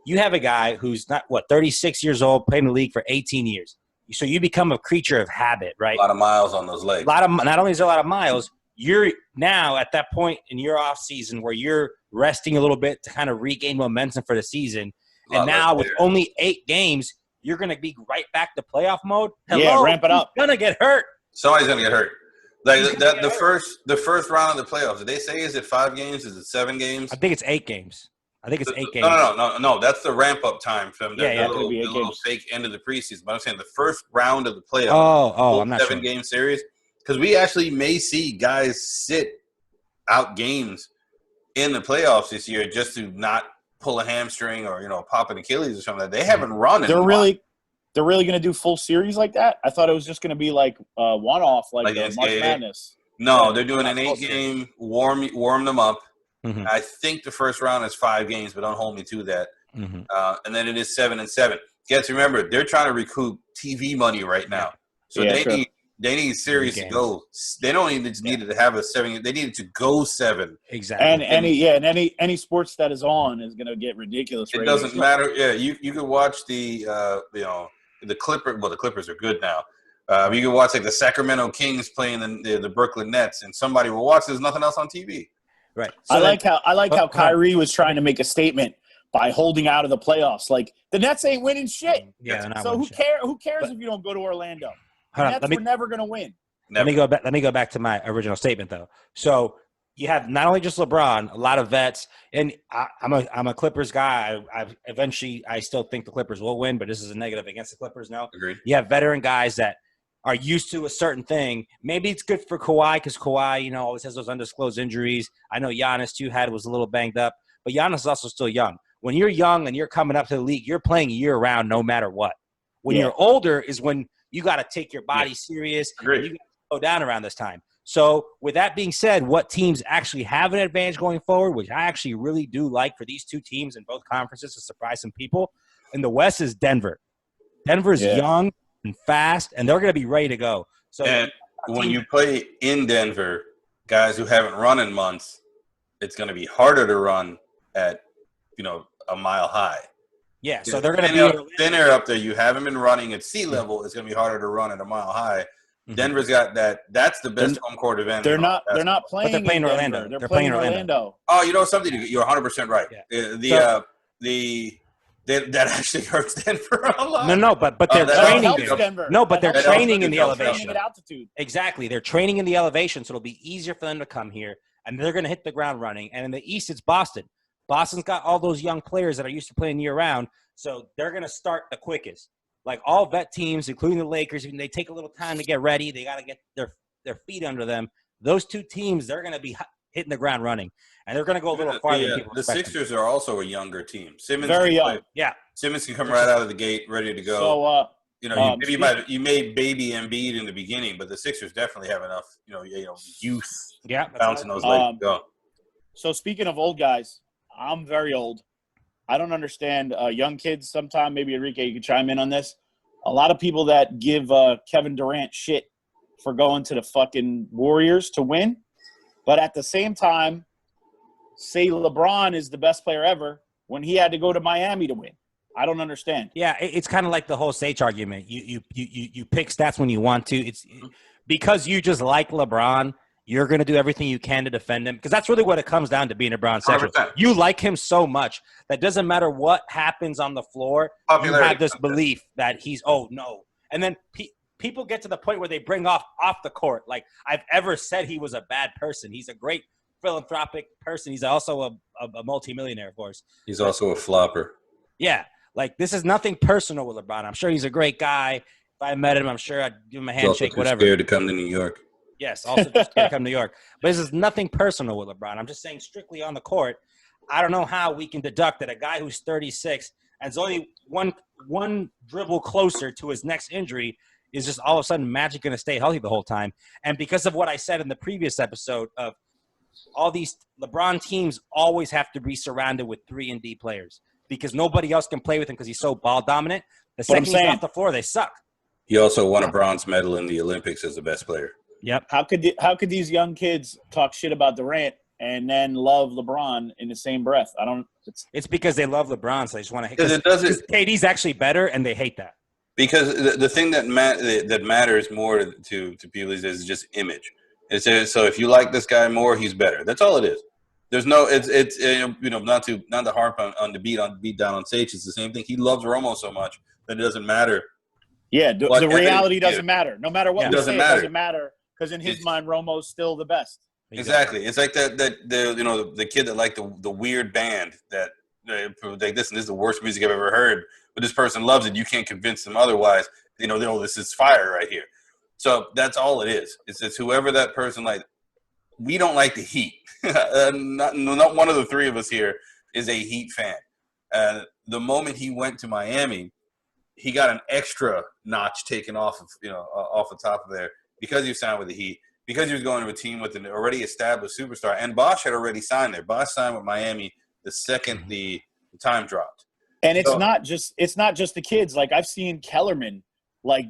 C: you have a guy who's 36 years old, played in the league for 18 years. So you become a creature of habit, right?
A: A lot of miles on those legs.
C: Not only is there a lot of miles, you're now at that point in your off season where you're resting a little bit to kind of regain momentum for the season. And now with only 8 games, you're going to be right back to playoff mode. Hello,
B: yeah, ramp it up.
C: You're going to get hurt.
A: Somebody's going to get hurt. Like the first round of the playoffs, did they say is it 5 games? Is it 7 games?
C: I think it's 8 games. I think it's 8 games.
A: No. That's the ramp-up time from the little fake end of the preseason. But I'm saying the first round of the playoffs.
C: I'm not
A: 7-game series. Because we actually may see guys sit out games in the playoffs this year just to not pull a hamstring or pop an Achilles or something. They haven't run.
B: They're really going to do full series like that. I thought it was just going to be like one-off, like March Madness.
A: No, they're doing an 8-game warm them up.
C: Mm-hmm.
A: I think the first round is 5 games, but don't hold me to that.
C: Mm-hmm.
A: And then it is 7-7. You have to remember, they're trying to recoup TV money right now, so they need series to go. They don't even need to have a 7. They needed to go 7.
C: Exactly.
B: And any sports that is on is going to get ridiculous.
A: It doesn't matter. Yeah, you could watch the the Clippers. Well, the Clippers are good now. You can watch like the Sacramento Kings playing the Brooklyn Nets, and somebody will watch. There's nothing else on TV.
C: Right.
B: So I like how Kyrie was trying to make a statement by holding out of the playoffs. Like the Nets ain't winning shit.
C: Yeah.
B: So who cares if you don't go to Orlando? The Nets were never going to win.
C: Let me go back to my original statement though. So you have not only just LeBron, a lot of vets, and I'm a Clippers guy. I still think the Clippers will win, but this is a negative against the Clippers now.
A: Agreed.
C: You have veteran guys that are used to a certain thing. Maybe it's good for Kawhi because Kawhi, always has those undisclosed injuries. I know Giannis too was a little banged up, but Giannis is also still young. When you're young and you're coming up to the league, you're playing year round no matter what. When you're older is when you got to take your body serious.
A: Agreed.
C: You got to slow down around this time. So with that being said, what teams actually have an advantage going forward, which I actually really do like for these two teams in both conferences to surprise some people, in the West is Denver. Denver's young and fast, and they're going to be ready to go. So
A: and when you play in Denver, guys who haven't run in months, it's going to be harder to run at, a mile high.
C: Yeah, so they're going to be
A: thin air up there. You haven't been running at sea level. It's going to be harder to run at a mile high. Denver's got that. That's the best home court advantage.
B: They're not playing.
C: But they're playing
B: in
C: Orlando.
B: They're playing Orlando.
A: Oh, you know something? You're 100% right.
C: Yeah.
A: That actually hurts Denver a lot.
C: No, but they're training there.
B: Denver.
C: No, but they're training in the elevation.
B: Training at altitude.
C: Exactly. They're training in the elevation, so it'll be easier for them to come here, and they're going to hit the ground running. And in the East, it's Boston. Boston's got all those young players that are used to playing year-round, so they're going to start the quickest. Like all vet teams, including the Lakers, they take a little time to get ready. They got to get their feet under them. Those two teams, they're going to be hitting the ground running, and they're going to go a little farther than people expect.
A: The Sixers are also a younger team. Simmons,
B: very young.
C: Yeah,
A: Simmons can come right out of the gate, ready to go.
B: So,
A: you may baby Embiid in the beginning, but the Sixers definitely have enough, youth.
C: Yeah,
A: bouncing those legs to go.
B: So speaking of old guys, I'm very old. I don't understand young kids. Sometime maybe Enrique, you can chime in on this. A lot of people that give Kevin Durant shit for going to the fucking Warriors to win, but at the same time, say LeBron is the best player ever when he had to go to Miami to win. I don't understand.
C: Yeah, it's kind of like the whole Saich argument. You pick stats when you want to. It's because you just like LeBron. You're going to do everything you can to defend him because that's really what it comes down to being a Brown Central. You like him so much that doesn't matter what happens on the floor. You have this belief that he's, oh, no. And then people get to the point where they bring off the court. Like I've ever said he was a bad person. He's a great philanthropic person. He's also a multimillionaire, of course.
A: He's also a flopper.
C: Yeah. Like this is nothing personal with LeBron. I'm sure he's a great guy. If I met him, I'm sure I'd give him a handshake, whatever.
A: Scared to come to New York.
C: Yes, also just to come to New York. But this is nothing personal with LeBron. I'm just saying strictly on the court. I don't know how we can deduct that a guy who's 36 and is only one dribble closer to his next injury is just all of a sudden Magic going to stay healthy the whole time. And because of what I said in the previous episode of all these LeBron teams always have to be surrounded with 3 and D players because nobody else can play with him because he's so ball dominant. The second he's off the floor, they suck.
A: He also won a bronze medal in the Olympics as the best player.
C: Yep.
B: How could these young kids talk shit about Durant and then love LeBron in the same breath?
C: It's because they love LeBron, so they just want to hate.
A: Because
C: KD's actually better, and they hate that.
A: Because the thing that matters more to people is just image. So if you like this guy more, he's better. That's all it is. There's no it's not to harp on the beat down on Saich. It's the same thing. He loves Romo so much that it doesn't matter.
B: Yeah, the reality doesn't matter. No matter what we say, it doesn't matter. Because in his mind, Romo's still the best.
A: Exactly. It's like the kid that liked the weird band that like this is the worst music I've ever heard, but this person loves it. You can't convince them otherwise. This is fire right here. So that's all it is. It's whoever that person like. We don't like the Heat. Not one of the three of us here is a Heat fan. The moment he went to Miami, he got an extra notch taken off the top of there. Because he signed with the Heat, because he was going to a team with an already established superstar, and Bosh had already signed there. Bosh signed with Miami the second the time dropped.
B: And it's not just the kids. Like I've seen Kellerman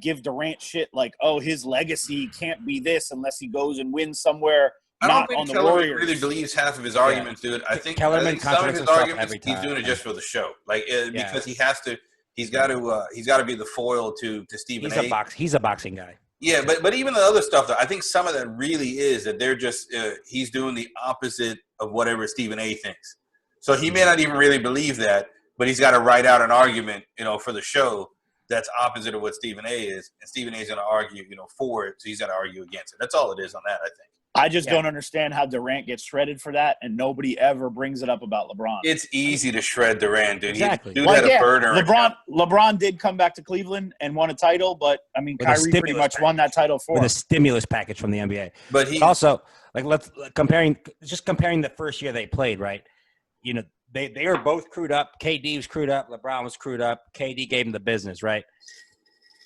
B: give Durant shit like, oh, his legacy can't be this unless he goes and wins somewhere.
A: I don't think Kellerman really believes half of his arguments, dude. I think some of his arguments he's doing it just for the show, because he has to. He's got to be the foil to Stephen A.
C: He's a boxing guy.
A: Yeah, but even the other stuff, though, I think some of that really is that they're just he's doing the opposite of whatever Stephen A. thinks. So he may not even really believe that, but he's got to write out an argument, for the show that's opposite of what Stephen A. is, and Stephen A. is going to argue, for it, so he's got to argue against it. That's all it is on that, I think.
B: I just don't understand how Durant gets shredded for that, and nobody ever brings it up about LeBron.
A: It's easy to shred Durant, dude.
C: Exactly.
A: Dude had a burner.
B: LeBron did come back to Cleveland and won a title, but Kyrie pretty much won that title with
C: a stimulus package from the NBA.
A: But he
C: also comparing the first year they played, right? They were both crewed up. KD was crewed up. LeBron was crewed up. KD gave him the business, right?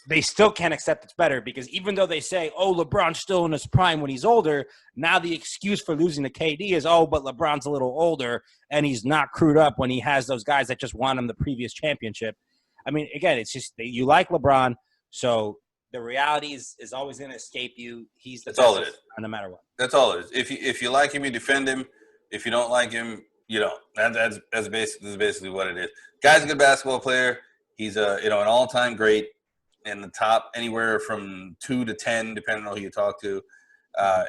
C: They still can't accept it's better because even though they say, oh, LeBron's still in his prime when he's older, now the excuse for losing to KD is, oh, but LeBron's a little older and he's not crewed up when he has those guys that just won him the previous championship. I mean, again, it's just you like LeBron, so the reality is always going to escape you. He's the best
A: all it is.
C: no matter what.
A: That's all it is. If you like him, you defend him. If you don't like him, You know, that's basically what it is. Guy's a good basketball player. He's an all-time great in the top anywhere from 2 to 10, depending on who you talk to. I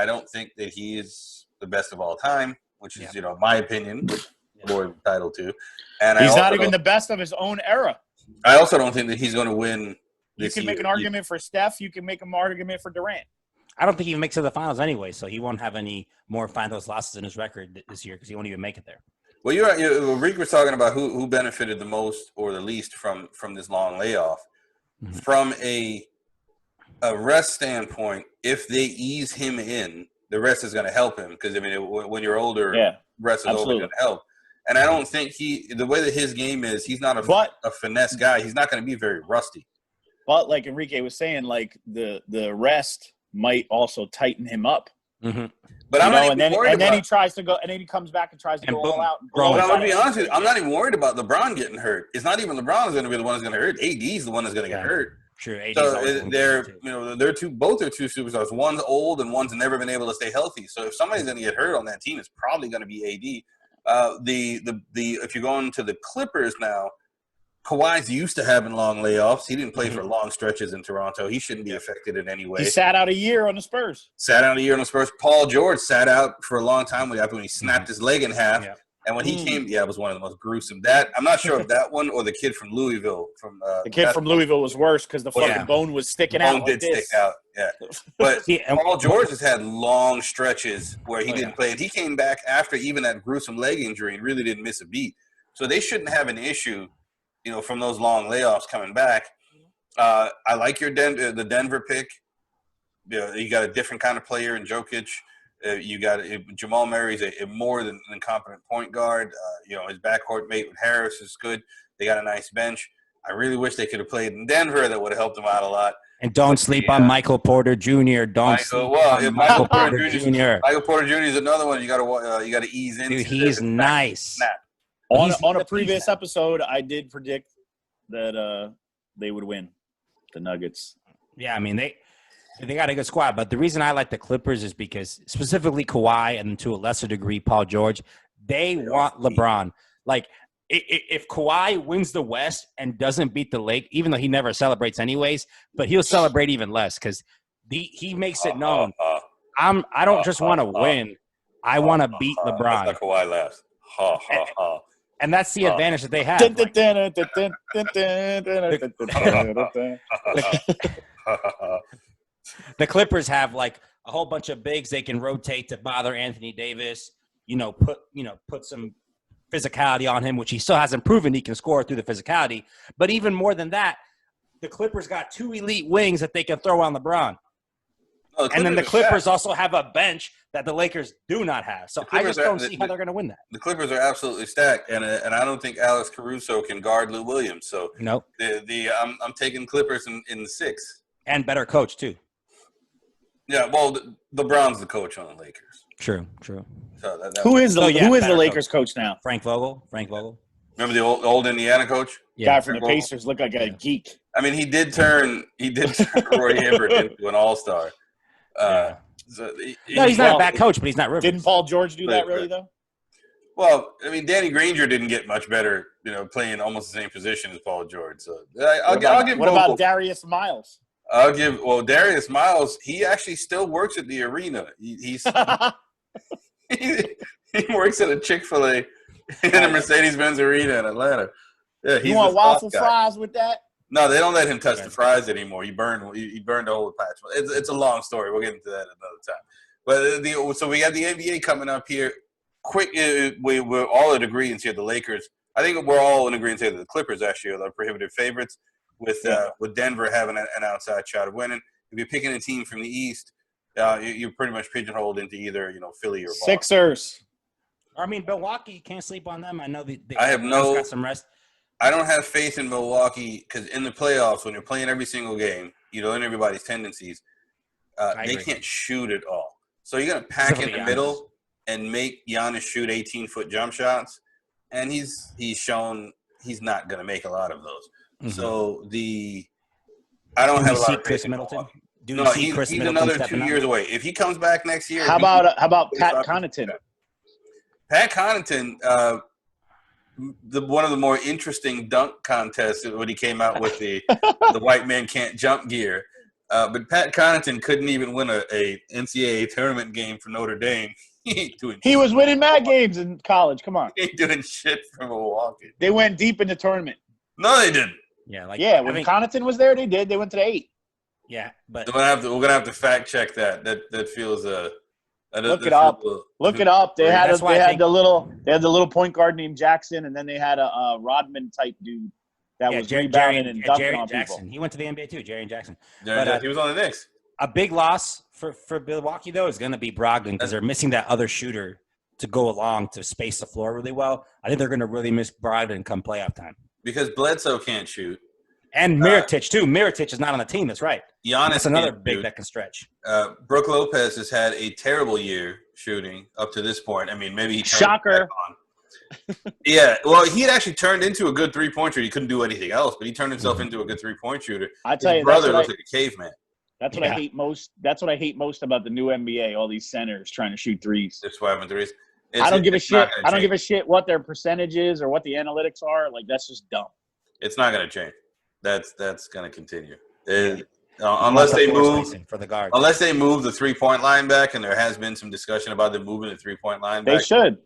A: don't think that he is the best of all time, which is my opinion, which the board is entitled to. And
B: he's not even the best of his own era.
A: I also don't think that he's going to win.
B: You can make an argument for Steph. You can make an argument for Durant.
C: I don't think he makes it to the finals anyway, so he won't have any more finals losses in his record this year because he won't even make it there.
A: Well, Rick was talking about who benefited the most or the least from this long layoff. Mm-hmm. From a rest standpoint, if they ease him in, the rest is going to help him because, I mean, when you're older, rest is always going to help. And I don't think the way that his game is, he's not a finesse guy. He's not going to be very rusty.
B: But like Enrique was saying, like the rest might also tighten him up.
C: Mm-hmm.
A: But I'm not even worried about.
B: And then he tries to go, and then he comes back and tries to go all out.
A: But I'm going to be honest with you, I'm not even worried about LeBron getting hurt. It's not even LeBron who's going to be the one who's going to hurt. AD's the one that's going to get hurt.
C: Sure. AD's
A: so both are two superstars. One's old and one's never been able to stay healthy. So if somebody's going to get hurt on that team, it's probably going to be AD. If you're going to the Clippers now, Kawhi's used to having long layoffs. He didn't play for long stretches in Toronto. He shouldn't be affected in any way.
B: He sat out a year on the Spurs.
A: Paul George sat out for a long time when he snapped his leg in half. Yeah. And when he came, it was one of the most gruesome. I'm not sure if that one or the kid from Louisville.
B: The kid from Louisville was worse because the fucking bone was sticking out.
A: Bone did stick out, yeah. But Paul George has had long stretches where he didn't play. And he came back after even that gruesome leg injury and really didn't miss a beat. So they shouldn't have an issue, from those long layoffs coming back. I like the Denver pick. You got a different kind of player in Jokic. You got Jamal Murray's a more than competent point guard. His backcourt mate with Harris is good. They got a nice bench. I really wish they could have played in Denver. That would have helped them out a lot.
C: And don't sleep on Michael Porter Jr.
A: Michael Porter Jr. Michael Porter Jr. is another one you got to ease into.
C: Dude, he's nice.
B: On a previous episode, I did predict that they would win, the Nuggets.
C: Yeah, I mean, they got a good squad. But the reason I like the Clippers is because specifically Kawhi and to a lesser degree Paul George, they want LeBron. Like, if Kawhi wins the West and doesn't beat the Lake, even though he never celebrates anyways, but he'll celebrate even less because he makes it known. I don't just want to win. I want to beat LeBron.
A: That's Kawhi laughs. Ha, ha, ha.
C: And that's the advantage that they have. The Clippers have like a whole bunch of bigs they can rotate to bother Anthony Davis. Put some physicality on him, which he still hasn't proven he can score through the physicality. But even more than that, the Clippers got 2 elite wings that they can throw on LeBron. Oh, and then the Clippers also have a bench that the Lakers do not have. So I just don't see how they're going to win that.
A: The Clippers are absolutely stacked, and I don't think Alex Caruso can guard Lou Williams. So
C: nope.
A: I'm taking Clippers in 6.
C: And better coach too.
A: Yeah, well, LeBron's the coach on the Lakers.
C: True.
B: So who is the Lakers coach now?
C: Frank Vogel.
A: Remember the old Indiana coach?
B: Yeah, guy from the Pacers looked like a geek.
A: I mean, he did turn Roy Hibbert into an all-star.
C: He's not a bad coach, but he's not Rivers.
B: Didn't Paul George do that really though?
A: Well, I mean, Danny Granger didn't get much better, playing almost the same position as Paul George. So I'll give.
B: What about Darius Miles?
A: Darius Miles. He actually still works at the arena. He works at a Chick-fil-A in a Mercedes-Benz arena in Atlanta. Yeah,
B: you want waffle fries with that?
A: No, they don't let him touch the fries anymore. He burned the whole patch. It's a long story. We'll get into that another time. But so we got the NBA coming up here. Quick, we're all in agreement here. The Lakers. I think we're all in agreement here that the Clippers actually are the prohibitive favorites, with Denver having an outside shot of winning. If you're picking a team from the East, you're pretty much pigeonholed into either Philly or Boston.
B: Sixers.
C: I mean, Milwaukee, can't sleep on them. I know they
A: got
C: some rest.
A: I don't have faith in Milwaukee because in the playoffs, when you're playing every single game, in everybody's tendencies, they can't shoot at all. So you're going to pack in the middle and make Giannis shoot 18-foot jump shots, and he's shown he's not going to make a lot of those. Mm-hmm. So I don't have a lot of faith in Milwaukee. He's another 2 years away. If he comes back next year,
B: how about Pat Connaughton?
A: Pat Connaughton, one of the more interesting dunk contests when he came out with the white man can't jump gear. But Pat Connaughton couldn't even win a NCAA tournament game for Notre Dame.
B: He was winning mad games in college. Come on.
A: He ain't doing shit for Milwaukee.
B: They went deep in the tournament.
A: No, they didn't.
C: Yeah,
B: when Connaughton was there, they did. They went to the 8.
C: Yeah, but
A: we're gonna have to fact check that. That feels
B: look it up. Look it up. They had the little point guard named Jackson, and then they had a Rodman type dude that was rebounding and dunking on
C: Jackson.
B: people.
C: He went to the NBA too, Jerry Jackson.
A: He was on the Knicks.
C: A big loss for Milwaukee though is going to be Brogdon because they're missing that other shooter to go along to space the floor really well. I think they're going to really miss Brogdon come playoff time
A: because Bledsoe can't shoot.
C: And Mirotic too. Mirotic is not on the team. That's right.
A: Giannis,
C: that's another big that can stretch.
A: Brook Lopez has had a terrible year shooting up to this point. I mean, maybe he
B: shocker.
A: Yeah, well, he had actually turned into a good three-point shooter. He couldn't do anything else, but he turned himself into a good three-point shooter.
B: I tell you,
A: his brother looks like a caveman.
B: That's what I hate most. That's what I hate most about the new NBA. All these centers trying to shoot threes.
A: They're swiping threes.
B: I don't give a shit. I don't give a shit what their percentage is or what the analytics are. Like, that's just dumb.
A: It's not going to change. That's going to continue. Unless they move
C: for the guard.
A: Unless they move the 3-point line back, and there has been some discussion about them moving the 3-point line back.
B: They should.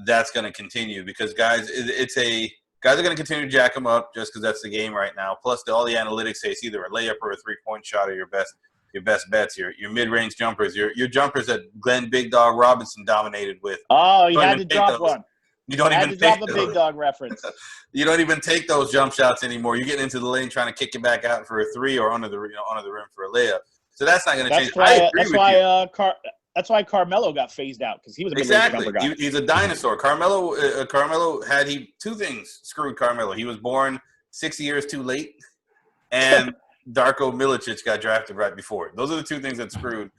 A: That's going to continue because guys are going to continue to jack them up just because that's the game right now. Plus, all the analytics say it's either a layup or a 3-point shot are your best bets. Your mid-range jumpers, your jumpers that Glenn Big Dog Robinson dominated with.
B: Oh, you had to drop one.
A: You don't even
B: drop a Big Dog reference.
A: You don't even take those jump shots anymore. You're getting into the lane trying to kick it back out for a 3 or under the rim for a layup. So that's not going to change.
B: That's why Carmelo got phased out because he was a big jumper guy.
A: He's a dinosaur. Carmelo had two things screwed Carmelo. He was born 6 years too late, and Darko Milicic got drafted right before. Those are the two things that screwed.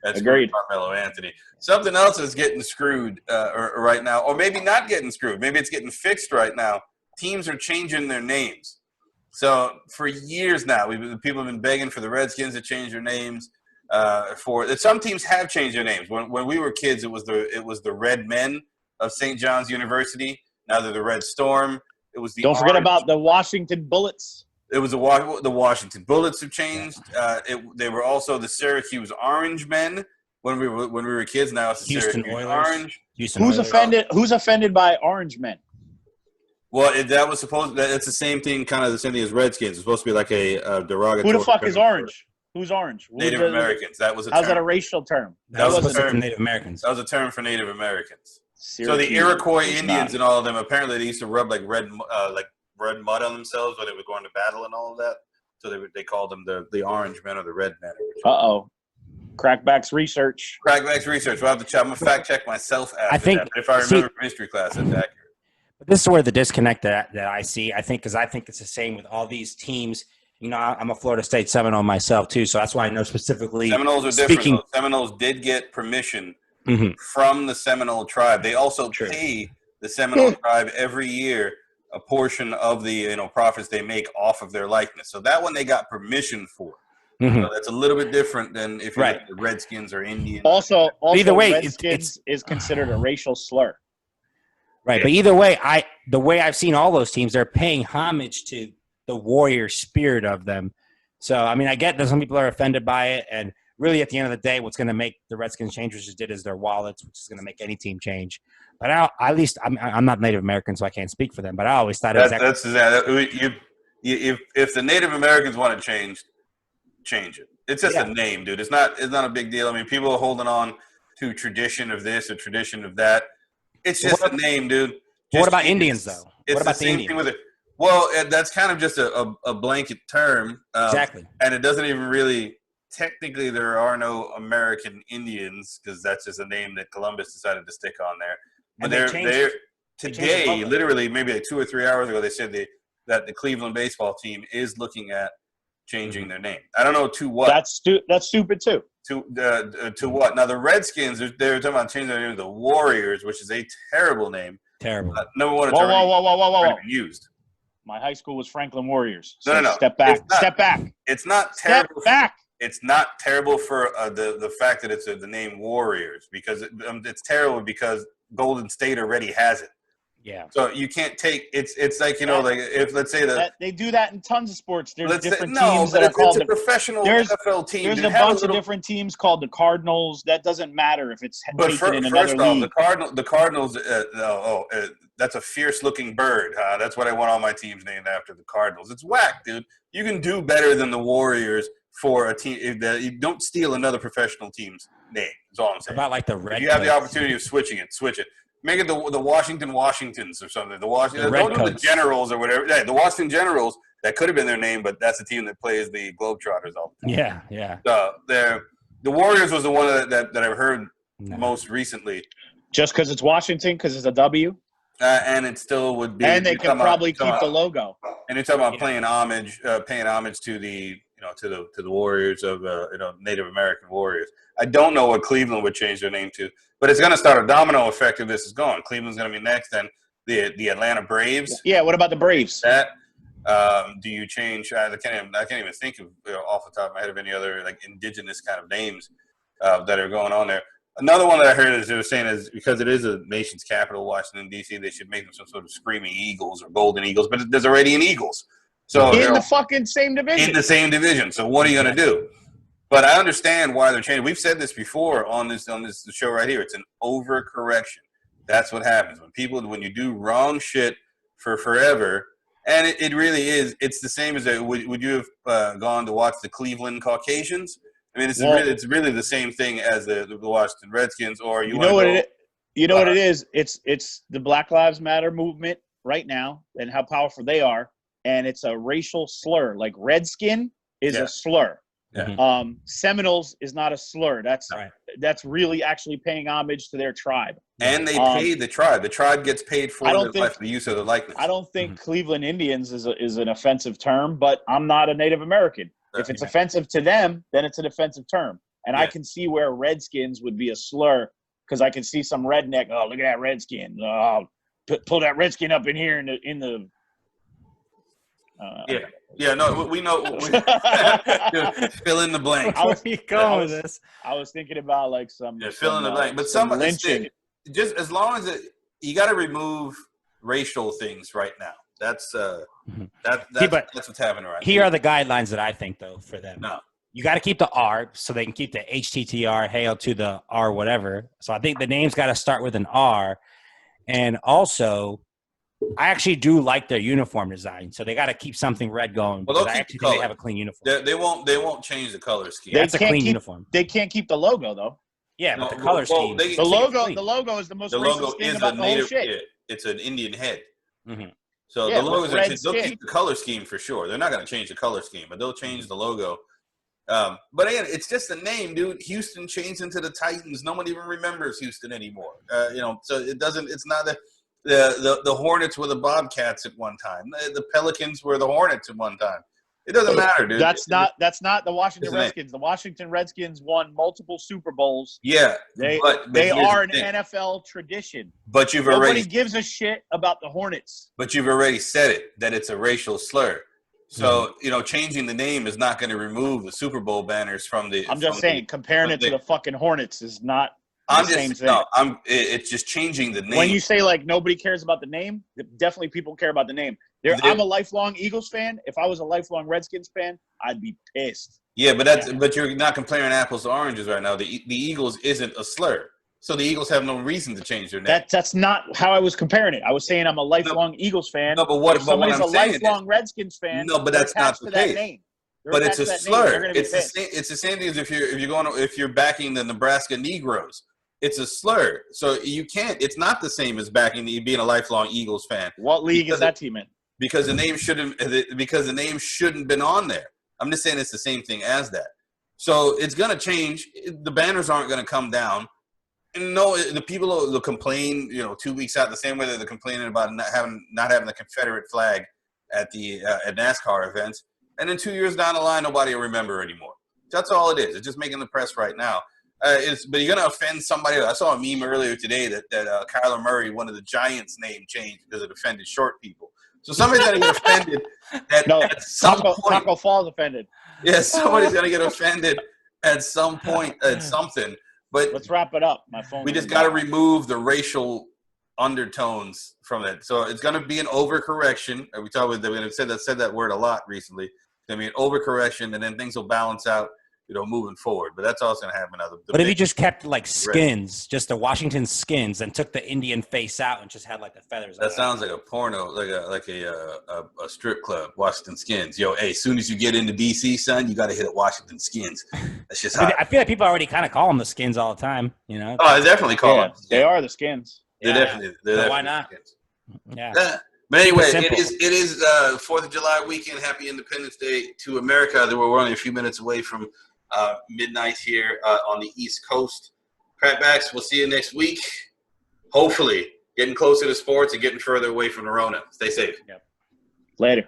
B: Agreed.
A: Carmelo Anthony. Something else is getting screwed right now, or maybe not getting screwed. Maybe it's getting fixed right now. Teams are changing their names. So for years now, people have been begging for the Redskins to change their names. Some teams have changed their names. When we were kids, it was the Red Men of St. John's University. Now they're the Red Storm. It was the
B: Don't forget about the Washington Bullets.
A: It was the Washington Bullets have changed. They were also the Syracuse Orange Men when we were kids. Now it's the
C: Houston
A: Syracuse
C: Oilers.
A: Orange.
B: Who's offended by Orange Men?
A: Well, that was supposed. It's the same thing, kind of the same thing as Redskins. It's supposed to be like a derogatory.
B: Who the fuck is Orange? Who's Orange?
A: Native Americans. That was a
B: how's
A: term.
B: that a racial term?
C: That was a term for Native Americans.
A: That was a term for Native Americans.
B: Syracuse
A: so the Iroquois Indians and all of them, apparently they used to rub like red mud on themselves when they were going to battle and all of that. So they called them the Orange Men or the Red Men.
B: Uh-oh. Crackback's research.
A: We'll have to I'm going to fact check myself after that. But if I remember from history class, that's accurate.
C: But this is where the disconnect that I see, because I think it's the same with all these teams. You know, I'm a Florida State Seminole myself, too, so that's why I know specifically.
A: Seminoles are different. Seminoles did get permission from the Seminole tribe. They also pay the Seminole tribe every year a portion of the profits they make off of their likeness. So that one they got permission for. So that's a little bit different than if you're the Redskins or Indians.
B: Also
C: either way,
B: Redskins is considered a racial slur.
C: Right, but either way, the way I've seen all those teams, they're paying homage to the warrior spirit of them. So, I mean, I get that some people are offended by it, and really at the end of the day, what's going to make the Redskins change, which just did, is their wallets, which is going to make any team change. But at least I'm not Native American, so I can't speak for them, but I always thought
A: if the Native Americans want to change it. It's just a name, dude. It's not a big deal. I mean, people are holding on to tradition of this or tradition of that. It's just a name, dude.
C: What about Indians, though? What about the Indians?
A: Thing with it. Well, that's kind of just a blanket term.
C: Exactly.
A: And it doesn't even really – technically there are no American Indians because that's just a name that Columbus decided to stick on there. But they're today, literally maybe like 2 or 3 hours ago, they said that the Cleveland baseball team is looking at changing their name. I don't know to what.
B: That's stupid too.
A: To what? Now the Redskins, they're talking about changing their name to the Warriors, which is a terrible name.
C: Terrible.
A: Number one, it's
B: whoa.
A: been used.
B: My high school was Franklin Warriors. So
A: No.
B: Step back.
A: It's not terrible.
B: Step back.
A: It's not terrible for the fact that it's the name Warriors because it's terrible because Golden State already has it.
C: Yeah.
A: So you can't take it's like, you know, like if let's say
B: they do that in tons of sports. There's
A: let's
B: different
A: say, no,
B: teams
A: but
B: that are
A: it's
B: called
A: a professional
B: there's-
A: NFL team.
B: There's
A: Dude,
B: a
A: have
B: bunch
A: little,
B: of different teams called the Cardinals. That doesn't matter if it's
A: but
B: taken in another
A: first off,
B: league.
A: the Cardinals. That's a fierce-looking bird. That's what I want all my teams named after. The Cardinals. It's whack, dude. You can do better than the Warriors for a team. You don't steal another professional team's name. That's all I'm saying.
C: About like the Red.
A: If you have the
C: Coats.
A: opportunity of switching it, switch it. Make it the Washingtons or something. The Washington.
C: The
A: Don't do the
C: Redcoats.
A: Generals or whatever. Yeah, the Washington Generals. That could have been their name, but that's the team that plays the Globetrotters all the time.
C: Yeah.
A: The Warriors was the one that I've heard
C: No.
A: most recently.
B: Just because it's Washington, because it's a W,
A: And it still would be.
B: and they can probably keep the
A: logo.
B: logo.
A: And you're talking about
C: Yeah.
A: paying homage to the to the warriors of Native American warriors. I don't know what Cleveland would change their name to, but it's going to start a domino effect if this is going. Cleveland's going to be next, then the Atlanta Braves.
B: Yeah, what about the Braves?
A: That do you change? I can't even think of off the top of my head of any other like indigenous kind of names that are going on there. Another one that I heard is they were saying is because it is a nation's capital, Washington D.C., they should make them some sort of screaming Eagles or Golden Eagles, but there's already an Eagles, so
B: In the fucking same division.
A: in the same division. So what are you going to do? But I understand why they're changing. We've said this before on this show right here. It's an overcorrection. That's what happens when you do wrong shit for forever. And it really is. It's the same as would you have gone to watch the Cleveland Caucasians? I mean, it's really the same thing as the Washington Redskins. Or
B: You know what it is? It's the Black Lives Matter movement right now and how powerful they are, and it's a racial slur. Like Redskin is a slur.
A: Yeah.
B: Seminoles is not a slur. That's really actually paying homage to their tribe.
A: And they pay the tribe. The tribe gets paid for the use of the likeness.
B: I don't think Cleveland Indians is an offensive term, but I'm not a Native American. If it's offensive to them, then it's an offensive term. And I can see where Redskins would be a slur because I can see some redneck. Oh, look at that Redskin. Oh, pull that Redskin up in here in the.
A: No, we know. Fill in the blank.
C: Where are you going with this?
B: I was thinking about like some.
A: Fill in the blank. But
B: some lynching.
A: Just as long as you got to remove racial things right now. That's that's what's happening right now.
C: Here are the guidelines that I think, though, for them.
A: No.
C: You got to keep the R so they can keep the HTTR, hail to the R, whatever. So I think the name's got to start with an R. And also, I actually do like their uniform design. So they got to keep something red going.
A: Well,
C: I actually think they have a clean uniform.
A: They won't change the color scheme.
C: That's a clean uniform.
B: They can't keep the logo, though.
C: Yeah, but the color scheme.
B: The logo is the most racist thing about the whole shit.
A: Yeah, it's an Indian head.
C: Mm-hmm.
A: So the logos they'll keep the color scheme for sure. They're not going to change the color scheme, but they'll change the logo. But again, it's just a name, dude. Houston changed into the Titans. No one even remembers Houston anymore. So it doesn't. It's not the Hornets were the Bobcats at one time. The Pelicans were the Hornets at one time. It doesn't matter, dude.
B: That's not the Washington Redskins. The Washington Redskins won multiple Super Bowls.
A: Yeah,
B: they
A: here's
B: are an
A: the thing.
B: NFL tradition.
A: But
B: Nobody gives a shit about the Hornets.
A: But you've already said it that it's a racial slur. So changing the name is not going to remove the Super Bowl banners from the.
B: I'm just saying, comparing it to the fucking Hornets is not. Same thing.
A: No, it's just changing the name.
B: When you say like nobody cares about the name, definitely people care about the name. I'm a lifelong Eagles fan. If I was a lifelong Redskins fan, I'd be pissed.
A: Yeah, but you're not comparing apples to oranges right now. The Eagles isn't a slur, so the Eagles have no reason to change their name.
B: That's not how I was comparing it. I was saying I'm a lifelong Eagles fan.
A: No, but what?
B: If somebody's
A: what I'm
B: a lifelong Redskins fan.
A: No, but that's not the case.
B: Name.
A: But it's a slur. It's the same thing as if you're backing the Nebraska Negroes. It's a slur. So you can't. It's not the same as being a lifelong Eagles fan.
B: What league is that team in?
A: Because the name shouldn't been on there. I'm just saying it's the same thing as that. So it's going to change. The banners aren't going to come down. And no, the people will complain, 2 weeks out the same way that they're complaining about not having the Confederate flag at the at NASCAR events. And then 2 years down the line, nobody will remember anymore. That's all it is. It's just making the press right now. But you're going to offend somebody. I saw a meme earlier today that Kyler Murray wanted the Giants' name changed because it offended short people. So somebody's going to get offended at some point.
B: Taco Fall's offended.
A: Yeah, somebody's going to get offended at some point at something. But
B: Let's wrap it up. My phone.
A: we just got to remove the racial undertones from it. So it's going to be an overcorrection. We talked with we said that word a lot recently. It's going to be an overcorrection, and then things will balance out, moving forward. But that's also going to happen.
C: But if you just kept like skins, just the Washington skins, and took the Indian face out and just had like the feathers.
A: That sounds like a porno, like a strip club. Washington Skins. Yo, hey, as soon as you get into DC, son, you got to hit at Washington Skins. That's just
C: I feel like people already kind of call them the skins all the time.
A: Oh, I definitely call them.
B: They are the skins.
A: They're definitely.
C: So why not?
A: Yeah. But anyway, it is 4th of July weekend. Happy Independence Day to America. We're only a few minutes away from midnight here on the East Coast. Crackbacks, we'll see you next week. Hopefully, getting closer to sports and getting further away from the Rona. Stay safe.
B: Later.